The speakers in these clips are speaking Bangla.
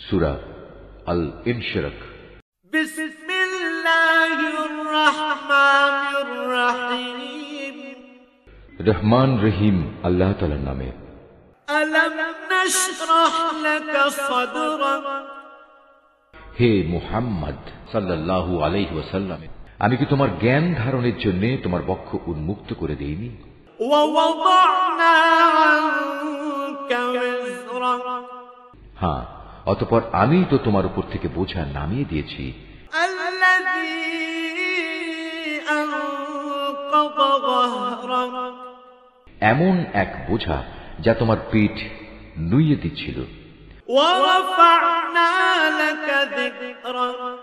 সূরা আল ইনশিরাক। বিসমিল্লাহির রহমানির রহিম। রহমান রহিম আল্লাহ তাআলার নামে। আলাম নাশরাহ লাকা সাদরাক। হে মুহাম্মদ সাল্লাল্লাহু আলাইহি ওয়াসাল্লাম, আমি কি তোমার জ্ঞান ধারণের জন্য তোমার বক্ষ উন্মুক্ত করে দেইনি? ওয়া ওয়াদা'না আনকা ওয়িজরাক। হ্যাঁ, অতঃপর আমি তো তোমার উপর থেকে বোঝা নামিয়ে দিয়েছি। আল্লাযী আনকাযা যাহরাক। এমন এক বোঝা যা তোমার পিঠ নুইয়ে দিচ্ছিল। ওয়া রাফা'না লাকা যিকরাক।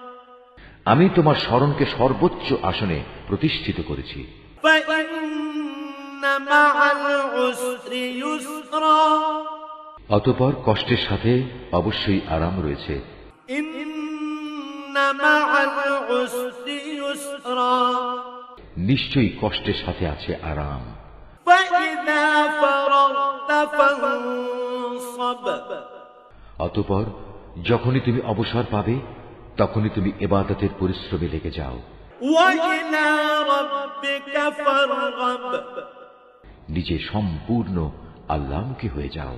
আমি তোমার স্মরণকে সর্বোচ্চ আসনে প্রতিষ্ঠিত করেছি। ফাইন্না মা'আল উসরি ইউসরা। অতঃপর কষ্টের সাথে অবশ্যই আরাম রয়েছে। ইন্না মা'আল উসরি ইউসরা। নিশ্চয়ই কষ্টের সাথে আছে আরাম। ফাইযা ফারাগতা ফানসাব। অতঃপর যখনই তুমি অবসর পাবে তখনই তুমি ইবাদতের পরিশ্রমে লেগে যাও। ওয়া ইলা রাব্বিকা ফারগাব। নিজে সম্পূর্ণ আল্লাহমুখী হয়ে যাও।